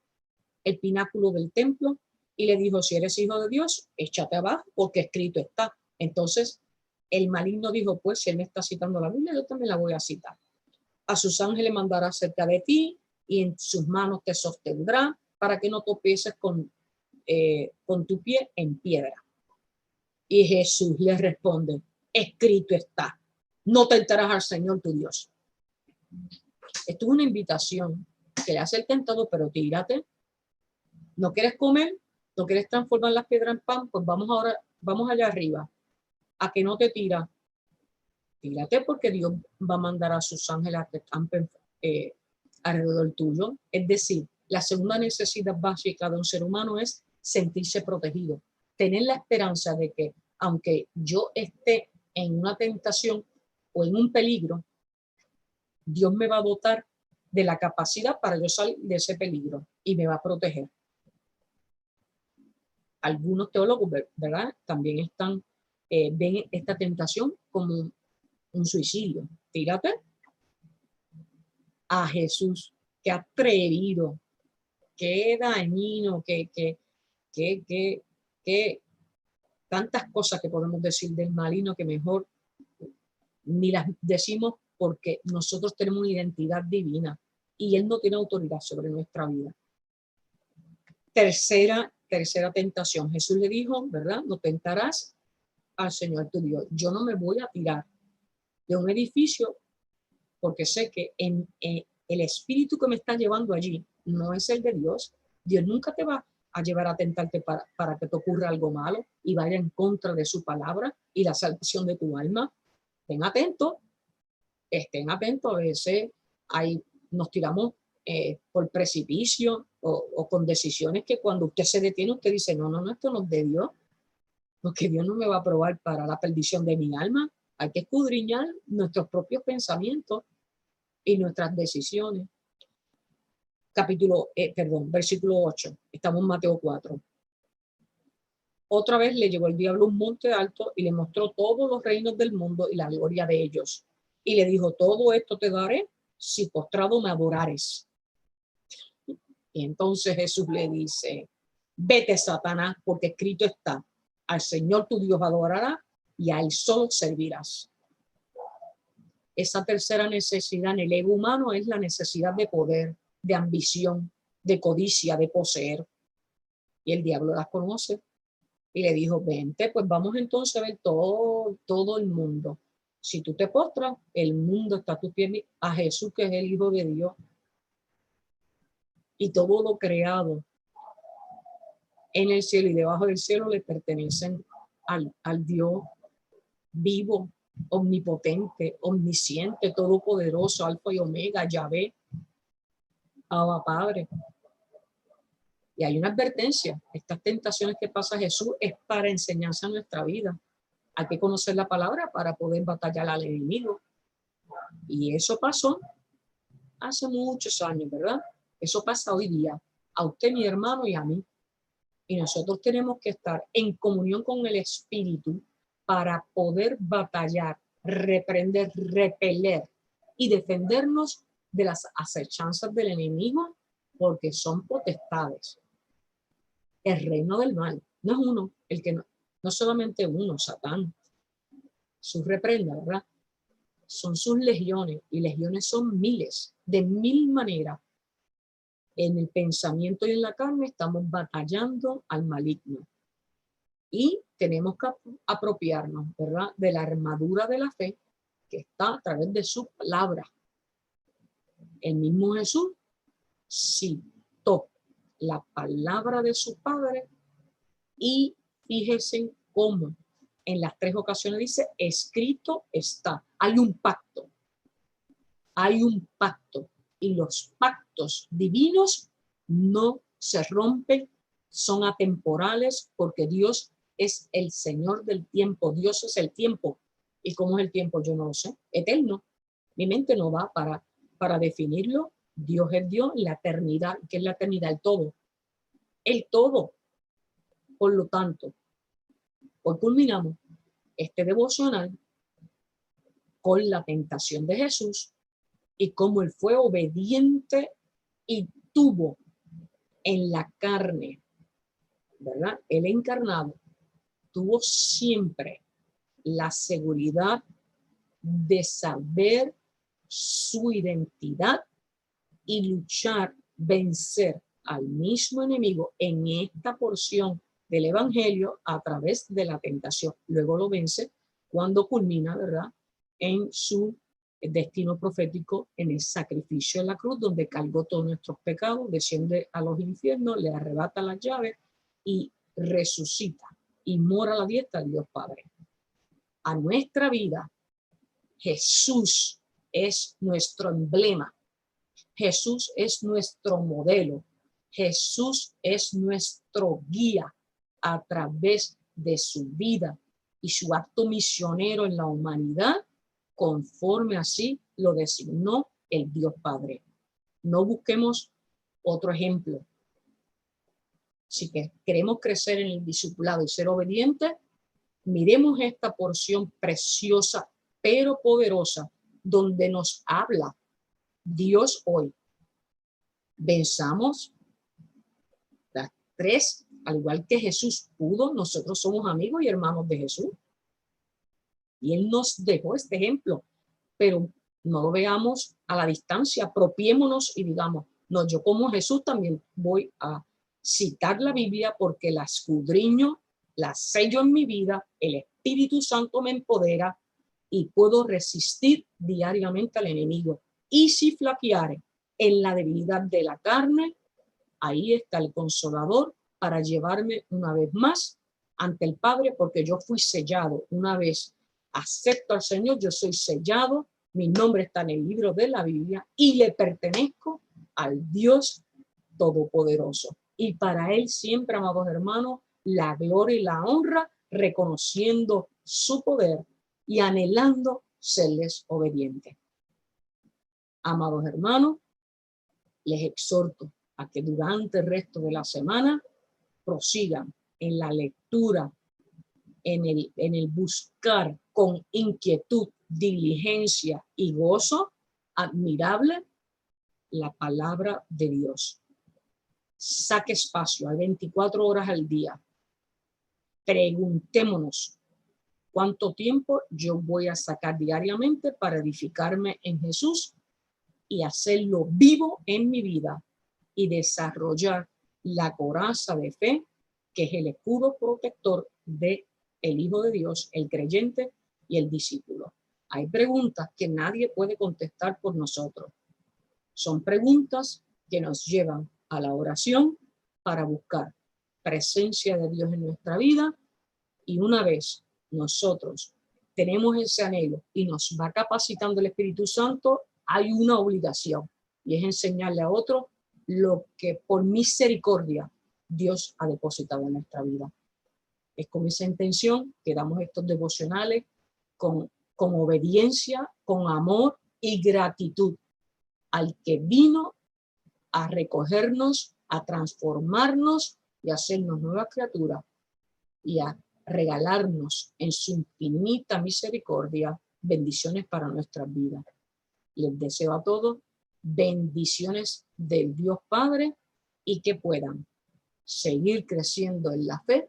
el pináculo del templo, y le dijo, si eres hijo de Dios, échate abajo porque escrito está. Entonces el maligno dijo, pues si él me está citando la Biblia, yo también la voy a citar. A sus ángeles mandará cerca de ti y en sus manos te sostendrá para que no tropieces con tu pie en piedra. Y Jesús le responde, escrito está, no tentarás al Señor tu Dios. Esto es una invitación que le hace el tentador, pero tírate. ¿No quieres comer? ¿No quieres transformar las piedras en pan? Pues vamos allá arriba. ¿A que no te tira? Tírate porque Dios va a mandar a sus ángeles a que campen alrededor tuyo. Es decir, la segunda necesidad básica de un ser humano es sentirse protegido. Tener la esperanza de que aunque yo esté en una tentación o en un peligro, Dios me va a dotar de la capacidad para yo salir de ese peligro y me va a proteger. Algunos teólogos, ¿verdad? También ven esta tentación como un suicidio. Tírate a Jesús, que atrevido, qué dañino, que tantas cosas que podemos decir del maligno que mejor ni las decimos porque nosotros tenemos una identidad divina y él no tiene autoridad sobre nuestra vida. Tercera tentación. Jesús le dijo, ¿verdad? No tentarás al Señor tu Dios. Yo no me voy a tirar de un edificio porque sé que el espíritu que me está llevando allí no es el de Dios. Dios nunca te va a llevar a tentarte para que te ocurra algo malo y vaya en contra de su palabra y la salvación de tu alma. Estén atentos, a veces nos tiramos por precipicio o con decisiones que cuando usted se detiene, usted dice, no, esto no es de Dios, porque Dios no me va a probar para la perdición de mi alma. Hay que escudriñar nuestros propios pensamientos y nuestras decisiones. Versículo 8. Estamos en Mateo 4. Otra vez le llevó el diablo a un monte alto y le mostró todos los reinos del mundo y la gloria de ellos. Y le dijo, todo esto te daré si postrado me adorares. Y entonces Jesús le dice, vete, Satanás, porque escrito está, al Señor tu Dios adorarás y a él solo servirás. Esa tercera necesidad en el ego humano es la necesidad de poder, de ambición, de codicia, de poseer. Y el diablo las conoce y le dijo, vente, pues vamos entonces a ver todo el mundo. Si tú te postras, el mundo está a tus pies, a Jesús, que es el Hijo de Dios. Y todo lo creado en el cielo y debajo del cielo le pertenecen al Dios vivo, omnipotente, omnisciente, todopoderoso, alfa y omega, Yahvé, Abba Padre. Y hay una advertencia, estas tentaciones que pasa Jesús es para enseñanza a nuestra vida. Hay que conocer la palabra para poder batallar al enemigo. Y eso pasó hace muchos años, ¿verdad? Eso pasa hoy día, a usted, mi hermano, y a mí. Y nosotros tenemos que estar en comunión con el Espíritu para poder batallar, reprender, repeler y defendernos de las acechanzas del enemigo, porque son potestades. El reino del mal no es uno, no solamente uno, Satán. Sus reprenda, ¿verdad? Son sus legiones, y legiones son miles, de 1000 maneras. En el pensamiento y en la carne estamos batallando al maligno. Y tenemos que apropiarnos, ¿verdad?, de la armadura de la fe que está a través de su palabra. El mismo Jesús citó la palabra de su padre y fíjense cómo en las 3 ocasiones dice, escrito está. Hay un pacto. Hay un pacto. Y los pactos divinos no se rompen, son atemporales, porque Dios es el Señor del tiempo. Dios es el tiempo. ¿Y cómo es el tiempo? Yo no lo sé. Eterno. Mi mente no va para definirlo. Dios es Dios, la eternidad. ¿Qué es la eternidad? El todo. El todo. Por lo tanto, hoy culminamos este devocional con la tentación de Jesús y cómo él fue obediente y tuvo en la carne, ¿verdad? El encarnado tuvo siempre la seguridad de saber su identidad y luchar, vencer al mismo enemigo en esta porción del evangelio a través de la tentación. Luego lo vence cuando culmina, ¿verdad?, en su destino profético, en el sacrificio en la cruz, donde cargó todos nuestros pecados, desciende a los infiernos, le arrebata las llaves y resucita y mora a la diestra de Dios Padre. A nuestra vida, Jesús es nuestro emblema. Jesús es nuestro modelo. Jesús es nuestro guía a través de su vida y su acto misionero en la humanidad, conforme así lo designó el Dios Padre. No busquemos otro ejemplo. Si queremos crecer en el discipulado y ser obedientes, miremos esta porción preciosa pero poderosa donde nos habla Dios hoy. Venzamos las 3, al igual que Jesús pudo. Nosotros somos amigos y hermanos de Jesús. Y Él nos dejó este ejemplo, pero no lo veamos a la distancia. Apropiémonos y digamos, no, yo como Jesús también voy a citar la Biblia porque la escudriño, la sello en mi vida, el Espíritu Santo me empodera y puedo resistir diariamente al enemigo. Y si flaqueare en la debilidad de la carne, ahí está el Consolador para llevarme una vez más ante el Padre, porque yo fui sellado. Una vez acepto al Señor, yo soy sellado, mi nombre está en el libro de la Biblia y le pertenezco al Dios Todopoderoso. Y para Él siempre, amados hermanos, la gloria y la honra, reconociendo su poder y anhelando serles obedientes. Amados hermanos, les exhorto a que durante el resto de la semana prosigan en la lectura, en el buscar con inquietud, diligencia y gozo admirable la palabra de Dios. Saque espacio, hay 24 horas al día. Preguntémonos, ¿cuánto tiempo yo voy a sacar diariamente para edificarme en Jesús y hacerlo vivo en mi vida y desarrollar la coraza de fe, que es el escudo protector de el Hijo de Dios, el creyente y el discípulo? Hay preguntas que nadie puede contestar por nosotros. Son preguntas que nos llevan a la oración para buscar presencia de Dios en nuestra vida, y una vez nosotros tenemos ese anhelo y nos va capacitando el Espíritu Santo, hay una obligación, y es enseñarle a otros lo que por misericordia Dios ha depositado en nuestra vida. Es con esa intención que damos estos devocionales con obediencia, con amor y gratitud al que vino a recogernos, a transformarnos y a hacernos nuevas criaturas y a regalarnos en su infinita misericordia bendiciones para nuestras vidas. Les deseo a todos bendiciones del Dios Padre y que puedan seguir creciendo en la fe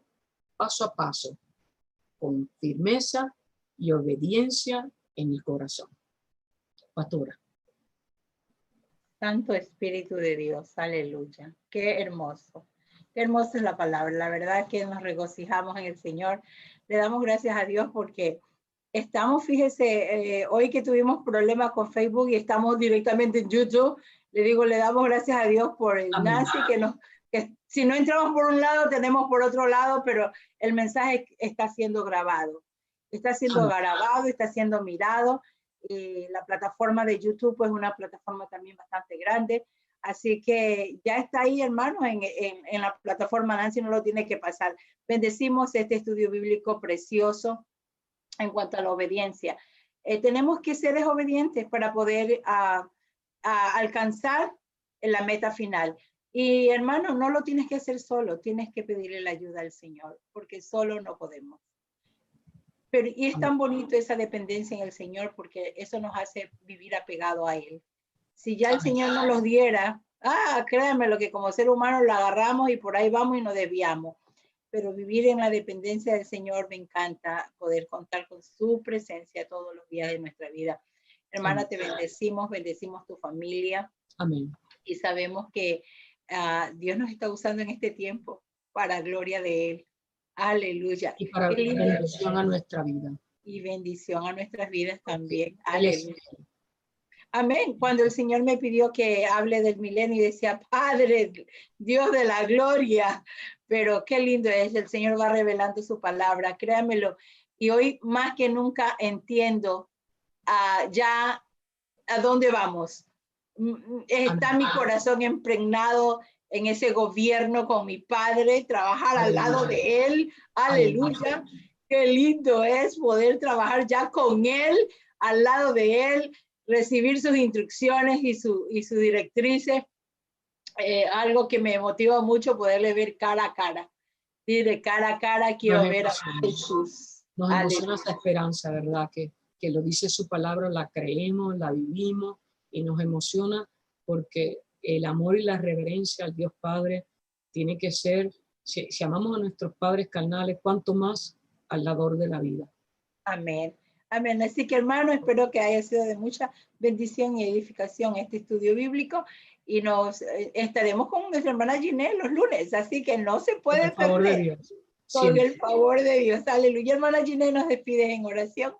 paso a paso, con firmeza y obediencia en el corazón. Pastora. Santo Espíritu de Dios, aleluya. Qué hermoso. Qué hermosa es la palabra. La verdad es que nos regocijamos en el Señor. Le damos gracias a Dios porque estamos, fíjese, hoy que tuvimos problemas con Facebook y estamos directamente en YouTube, Le digo, le damos gracias a Dios por el Amén. Nancy, que si no entramos por un lado, tenemos por otro lado, pero el mensaje está siendo grabado. Está siendo Amén. grabado, está siendo mirado. La plataforma de YouTube es una plataforma también bastante grande. Así que ya está ahí, hermanos, en la plataforma. Nancy no lo tiene que pasar. Bendecimos este estudio bíblico precioso en cuanto a la obediencia. Tenemos que ser obedientes para poder alcanzar la meta final. Y hermano, no lo tienes que hacer solo, tienes que pedirle la ayuda al Señor, porque solo no podemos. Pero, y es tan bonito esa dependencia en el Señor, porque eso nos hace vivir apegado a Él. Si ya el Señor nos los diera, créanme lo que como ser humano lo agarramos y por ahí vamos y nos desviamos. Pero vivir en la dependencia del Señor me encanta, poder contar con su presencia todos los días de nuestra vida. Hermana, Amén. te bendecimos tu familia. Amén. Y sabemos que Dios nos está usando en este tiempo para gloria de Él. Aleluya. Y para bendición a nuestra vida. Y bendición a nuestras vidas también. Él es Aleluya. Amén. Cuando el Señor me pidió que hable del milenio y decía, Padre, Dios de la gloria, pero qué lindo es, el Señor va revelando su palabra, créanmelo. Y hoy más que nunca entiendo ya a dónde vamos. Está Amén. mi corazón impregnado en ese gobierno con mi Padre, trabajar al lado de Él. Aleluya. Qué lindo es poder trabajar ya con Él, al lado de Él, recibir sus instrucciones y sus directrices. Algo que me motiva mucho poderle ver cara a cara. Y de cara a cara quiero ver a Jesús. Nos emociona esa esperanza, ¿verdad? Que lo dice su palabra, la creemos, la vivimos y nos emociona porque el amor y la reverencia al Dios Padre tiene que ser, si amamos a nuestros padres carnales, cuanto más al dador de la vida. Amén. Amén. Así que, hermano, espero que haya sido de mucha bendición y edificación este estudio bíblico y nos estaremos con nuestra hermana Ginelle los lunes, así que no se puede perder. Con el favor de Dios. Con el favor de Dios. Aleluya. Hermana Ginelle, nos despides en oración.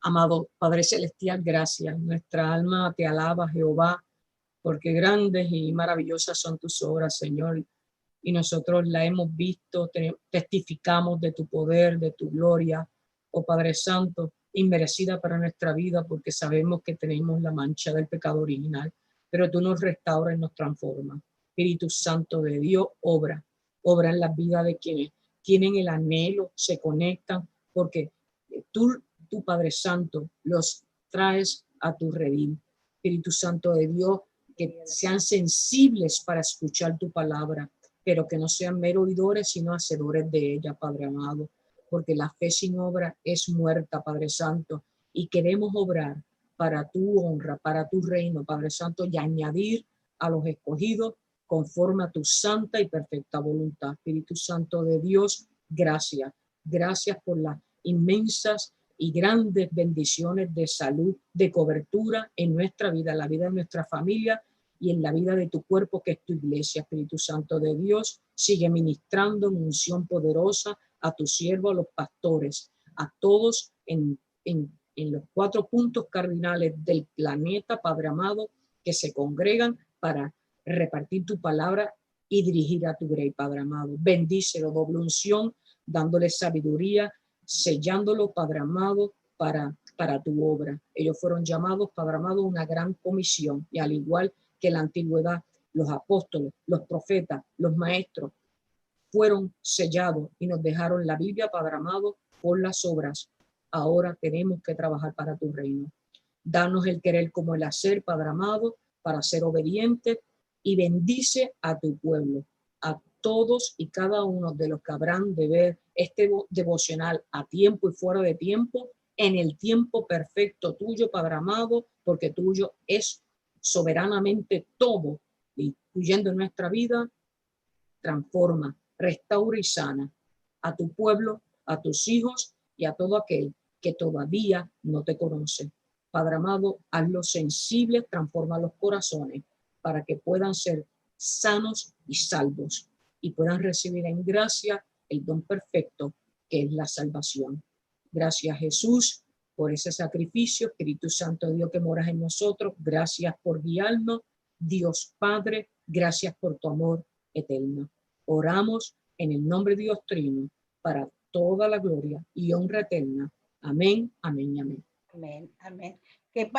Amado Padre Celestial, gracias. Nuestra alma te alaba, Jehová, porque grandes y maravillosas son tus obras, Señor. Y nosotros la hemos visto, testificamos de tu poder, de tu gloria, oh Padre Santo, inmerecida para nuestra vida, porque sabemos que tenemos la mancha del pecado original, pero tú nos restauras y nos transformas. Espíritu Santo de Dios, obra en la vida de quienes tienen el anhelo, se conectan, porque tú Padre Santo, los traes a tu redil. Espíritu Santo de Dios, que sean sensibles para escuchar tu palabra, pero que no sean mero oidores, sino hacedores de ella, Padre amado, porque la fe sin obra es muerta, Padre Santo, y queremos obrar para tu honra, para tu reino, Padre Santo, y añadir a los escogidos conforme a tu santa y perfecta voluntad. Espíritu Santo de Dios, gracias. Gracias por las inmensas y grandes bendiciones de salud, de cobertura en nuestra vida, en la vida de nuestra familia y en la vida de tu cuerpo que es tu iglesia. Espíritu Santo de Dios, sigue ministrando en unción poderosa a tus siervos, a los pastores, a todos en los 4 puntos cardinales del planeta, Padre amado, que se congregan para repartir tu palabra y dirigir a tu grey, Padre amado. Bendícelo, doble unción, dándole sabiduría, sellándolo, Padre amado, para tu obra. Ellos fueron llamados, Padre amado, a una gran comisión, y al igual que en la antigüedad, los apóstoles, los profetas, los maestros fueron sellados y nos dejaron la Biblia, Padre amado, por las obras. Ahora tenemos que trabajar para tu reino. Danos el querer como el hacer, Padre amado, para ser obedientes, y bendice a tu pueblo, a todos y cada uno de los que habrán de ver este devocional a tiempo y fuera de tiempo, en el tiempo perfecto tuyo, Padre amado, porque tuyo es soberanamente todo, incluyendo en nuestra vida. Transforma, restaura y sana a tu pueblo, a tus hijos y a todo aquel que todavía no te conoce. Padre amado, hazlos sensibles, transforma los corazones para que puedan ser sanos y salvos y puedan recibir en gracia el don perfecto que es la salvación. Gracias, Jesús, por ese sacrificio. Espíritu Santo Dios que moras en nosotros, gracias por guiarnos Dios Padre, gracias por tu amor eterno. Oramos en el nombre de Dios Trino para toda la gloria y honra eterna. Amén, amén y amén. Amén, amén.